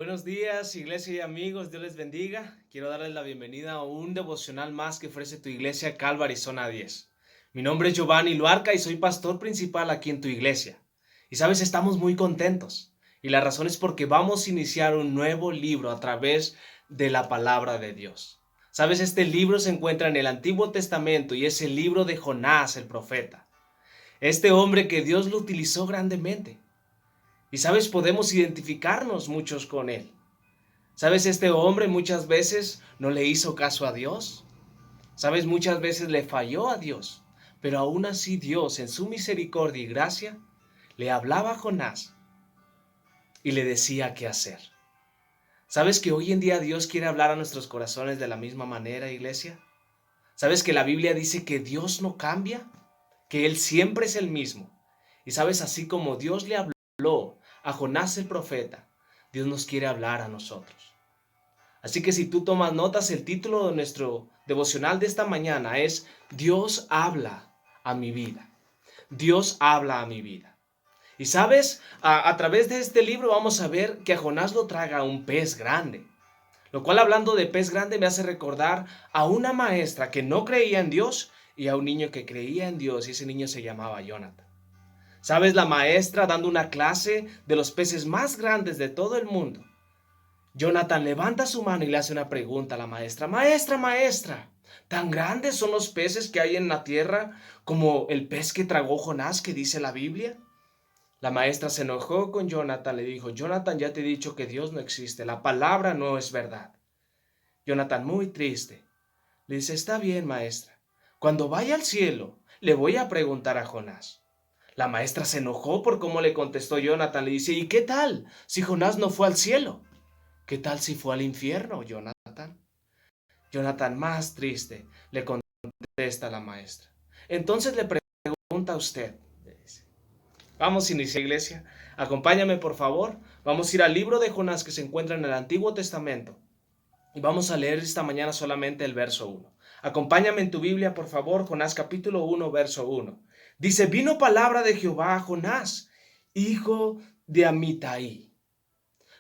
Buenos días, iglesia y amigos, Dios les bendiga. Quiero darles la bienvenida a un devocional más que ofrece tu iglesia Calvary Zona 10. Mi nombre es Giovanni Luarca y soy pastor principal aquí en tu iglesia. Y sabes, estamos muy contentos. Y la razón es porque vamos a iniciar un nuevo libro a través de la palabra de Dios. Sabes, este libro se encuentra en el Antiguo Testamento y es el libro de Jonás, el profeta. Este hombre que Dios lo utilizó grandemente. Y sabes, podemos identificarnos muchos con él. ¿Sabes? Este hombre muchas veces no le hizo caso a Dios. ¿Sabes? Muchas veces le falló a Dios. Pero aún así Dios, en su misericordia y gracia, le hablaba a Jonás y le decía qué hacer. ¿Sabes que hoy en día Dios quiere hablar a nuestros corazones de la misma manera, iglesia? ¿Sabes que la Biblia dice que Dios no cambia? Que Él siempre es el mismo. Y sabes, así como Dios le habló a Jonás el profeta, Dios nos quiere hablar a nosotros. Así que si tú tomas notas, el título de nuestro devocional de esta mañana es Dios habla a mi vida. Dios habla a mi vida. Y sabes, a través de este libro vamos a ver que a Jonás lo traga un pez grande. Lo cual, hablando de pez grande, me hace recordar a una maestra que no creía en Dios y a un niño que creía en Dios, y ese niño se llamaba Jonathan. ¿Sabes? La maestra dando una clase de los peces más grandes de todo el mundo. Jonathan levanta su mano y le hace una pregunta a la maestra. Maestra, maestra, ¿tan grandes son los peces que hay en la tierra como el pez que tragó Jonás que dice la Biblia? La maestra se enojó con Jonathan, le dijo, Jonathan, ya te he dicho que Dios no existe, la palabra no es verdad. Jonathan, muy triste, le dice, está bien, maestra, cuando vaya al cielo, le voy a preguntar a Jonás. La maestra se enojó por cómo le contestó Jonathan, le dice, ¿y qué tal si Jonás no fue al cielo? ¿Qué tal si fue al infierno, Jonathan? Jonathan, más triste, le contesta la maestra. Entonces le pregunta a usted. Vamos a iniciar, iglesia. Acompáñame, por favor. Vamos a ir al libro de Jonás que se encuentra en el Antiguo Testamento. Y vamos a leer esta mañana solamente el verso 1. Acompáñame en tu Biblia, por favor, Jonás capítulo 1, verso 1. Dice, vino palabra de Jehová a Jonás, hijo de Amitai.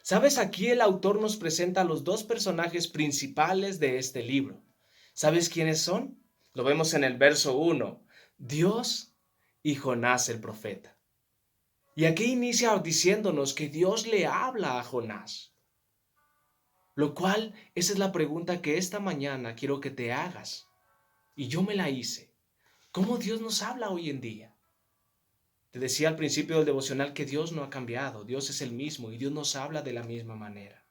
¿Sabes? Aquí el autor nos presenta a los dos personajes principales de este libro. ¿Sabes quiénes son? Lo vemos en el verso 1. Dios y Jonás el profeta. Y aquí inicia diciéndonos que Dios le habla a Jonás. Lo cual, esa es la pregunta que esta mañana quiero que te hagas. Y yo me la hice. ¿Cómo Dios nos habla hoy en día? Te decía al principio del devocional que Dios no ha cambiado. Dios es el mismo y Dios nos habla de la misma manera.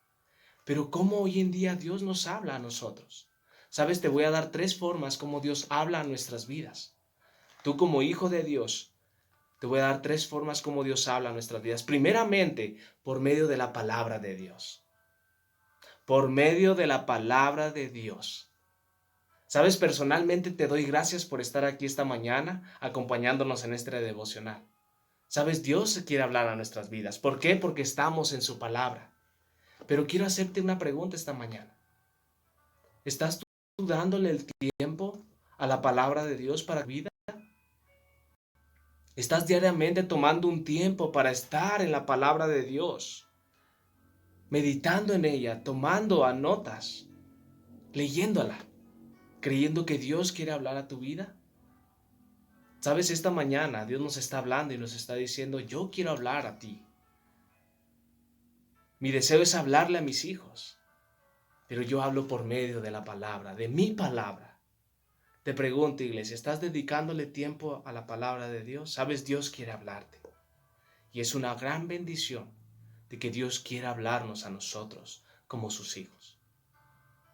Pero ¿cómo hoy en día Dios nos habla a nosotros? Sabes, te voy a dar 3 formas como Dios habla a nuestras vidas. Tú como hijo de Dios, te voy a dar 3 formas como Dios habla a nuestras vidas. Primeramente, por medio de la palabra de Dios. Por medio de la palabra de Dios. Sabes, personalmente te doy gracias por estar aquí esta mañana acompañándonos en este devocional. Sabes, Dios quiere hablar a nuestras vidas. ¿Por qué? Porque estamos en su palabra. Pero quiero hacerte una pregunta esta mañana. ¿Estás tú dándole el tiempo a la palabra de Dios para tu vida? ¿Estás diariamente tomando un tiempo para estar en la palabra de Dios? Meditando en ella, tomando a notas, leyéndola, creyendo que Dios quiere hablar a tu vida. Sabes, esta mañana Dios nos está hablando y nos está diciendo, yo quiero hablar a ti. Mi deseo es hablarle a mis hijos, pero yo hablo por medio de la palabra, de mi palabra. Te pregunto, iglesia, ¿estás dedicándole tiempo a la palabra de Dios? Sabes, Dios quiere hablarte. Y es una gran bendición de que Dios quiera hablarnos a nosotros como sus hijos.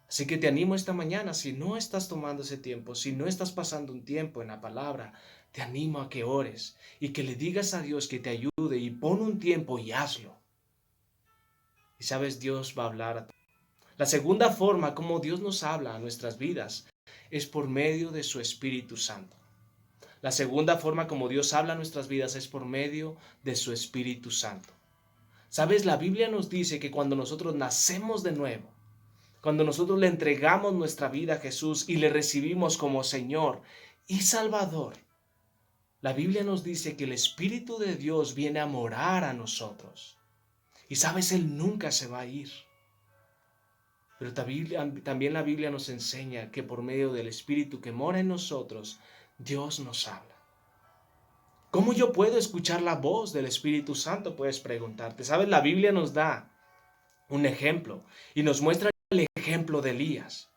Así que te animo esta mañana, si no estás tomando ese tiempo, si no estás pasando un tiempo en la palabra, te animo a que ores y que le digas a Dios que te ayude y pon un tiempo y hazlo. Y sabes, Dios va a hablar a ti. La segunda forma como Dios nos habla a nuestras vidas es por medio de su Espíritu Santo. La segunda forma como Dios habla a nuestras vidas es por medio de su Espíritu Santo. ¿Sabes? La Biblia nos dice que cuando nosotros nacemos de nuevo, cuando nosotros le entregamos nuestra vida a Jesús y le recibimos como Señor y Salvador, la Biblia nos dice que el Espíritu de Dios viene a morar a nosotros. Y sabes, Él nunca se va a ir. Pero también la Biblia nos enseña que por medio del Espíritu que mora en nosotros, Dios nos habla. ¿Cómo yo puedo escuchar la voz del Espíritu Santo? Puedes preguntarte. ¿Sabes? La Biblia nos da un ejemplo y nos muestra el ejemplo de Elías.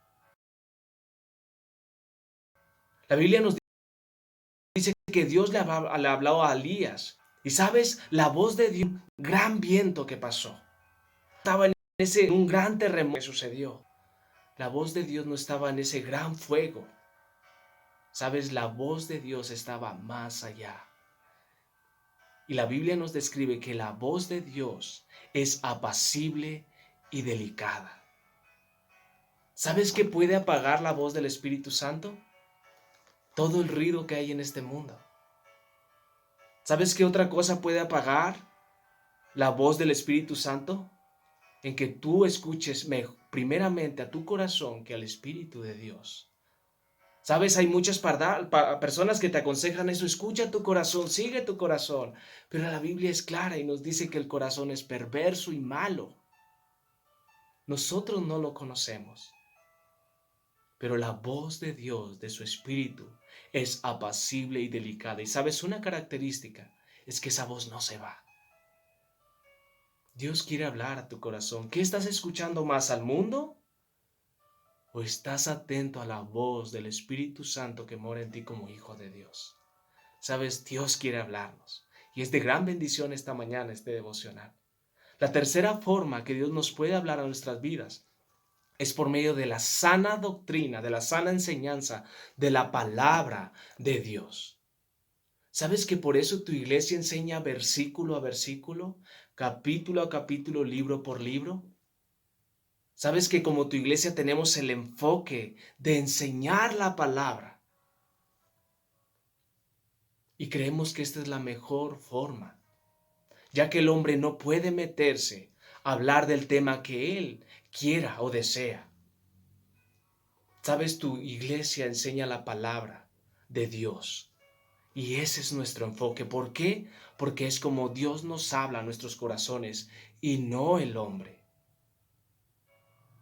La Biblia nos dice que Dios le habló a Elías. Y sabes, la voz de Dios, un gran viento que pasó. Estaba en un gran terremoto que sucedió. La voz de Dios no estaba en ese gran fuego. Sabes, la voz de Dios estaba más allá. Y la Biblia nos describe que la voz de Dios es apacible y delicada. ¿Sabes qué puede apagar la voz del Espíritu Santo? Todo el ruido que hay en este mundo. ¿Sabes qué otra cosa puede apagar la voz del Espíritu Santo? En que tú escuches primeramente a tu corazón que al Espíritu de Dios. ¿Sabes? Hay muchas personas que te aconsejan eso. Escucha tu corazón, sigue tu corazón. Pero la Biblia es clara y nos dice que el corazón es perverso y malo. Nosotros no lo conocemos. Pero la voz de Dios, de su Espíritu, es apacible y delicada. Y sabes, una característica es que esa voz no se va. Dios quiere hablar a tu corazón. ¿Qué estás escuchando más, al mundo? ¿O estás atento a la voz del Espíritu Santo que mora en ti como hijo de Dios? Sabes, Dios quiere hablarnos. Y es de gran bendición esta mañana este devocional. La tercera forma que Dios nos puede hablar a nuestras vidas es por medio de la sana doctrina, de la sana enseñanza, de la palabra de Dios. ¿Sabes que por eso tu iglesia enseña versículo a versículo, capítulo a capítulo, libro por libro? ¿Sabes que como tu iglesia tenemos el enfoque de enseñar la palabra? Y creemos que esta es la mejor forma, ya que el hombre no puede meterse a hablar del tema que él quiera o desea. ¿Sabes? Tu iglesia enseña la palabra de Dios. Y ese es nuestro enfoque. ¿Por qué? Porque es como Dios nos habla a nuestros corazones y no el hombre.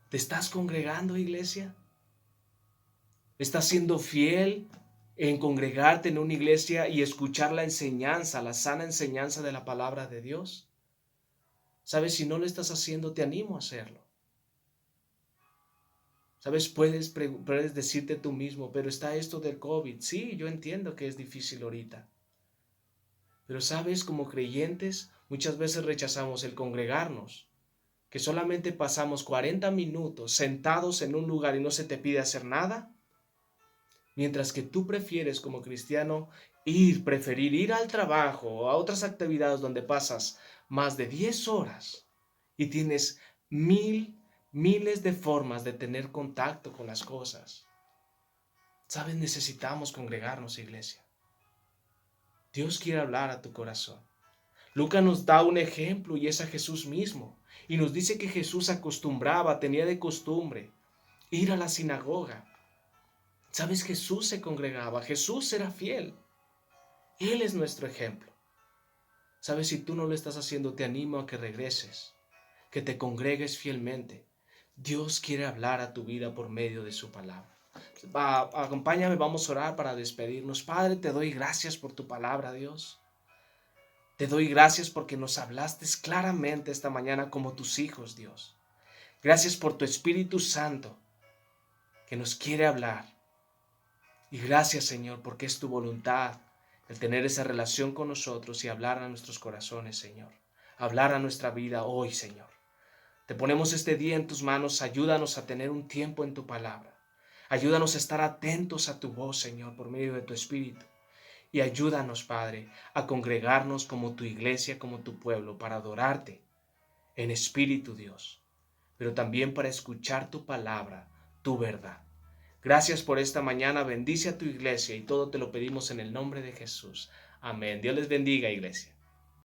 ¿Te estás congregando, iglesia? ¿Estás siendo fiel en congregarte en una iglesia y escuchar la enseñanza, la sana enseñanza de la palabra de Dios? ¿Sabes? Si no lo estás haciendo, te animo a hacerlo. ¿Sabes? Puedes decirte tú mismo, pero está esto del COVID. Sí, yo entiendo que es difícil ahorita. Pero sabes, como creyentes, muchas veces rechazamos el congregarnos, que solamente pasamos 40 minutos sentados en un lugar y no se te pide hacer nada, mientras que tú prefieres como cristiano preferir ir al trabajo o a otras actividades donde pasas más de 10 horas y tienes miles de formas de tener contacto con las cosas. ¿Sabes? Necesitamos congregarnos, iglesia. Dios quiere hablar a tu corazón. Lucas nos da un ejemplo y es a Jesús mismo. Y nos dice que Jesús tenía de costumbre ir a la sinagoga. ¿Sabes? Jesús se congregaba, Jesús era fiel. Él es nuestro ejemplo. ¿Sabes? Si tú no lo estás haciendo, te animo a que regreses, que te congregues fielmente. Dios quiere hablar a tu vida por medio de su palabra. Acompáñame, vamos a orar para despedirnos. Padre, te doy gracias por tu palabra, Dios. Te doy gracias porque nos hablaste claramente esta mañana como tus hijos, Dios. Gracias por tu Espíritu Santo que nos quiere hablar. Y gracias, Señor, porque es tu voluntad el tener esa relación con nosotros y hablar a nuestros corazones, Señor. Hablar a nuestra vida hoy, Señor. Te ponemos este día en tus manos. Ayúdanos a tener un tiempo en tu palabra. Ayúdanos a estar atentos a tu voz, Señor, por medio de tu Espíritu. Y ayúdanos, Padre, a congregarnos como tu iglesia, como tu pueblo, para adorarte en espíritu, Dios, pero también para escuchar tu palabra, tu verdad. Gracias por esta mañana. Bendice a tu iglesia y todo te lo pedimos en el nombre de Jesús. Amén. Dios les bendiga, iglesia.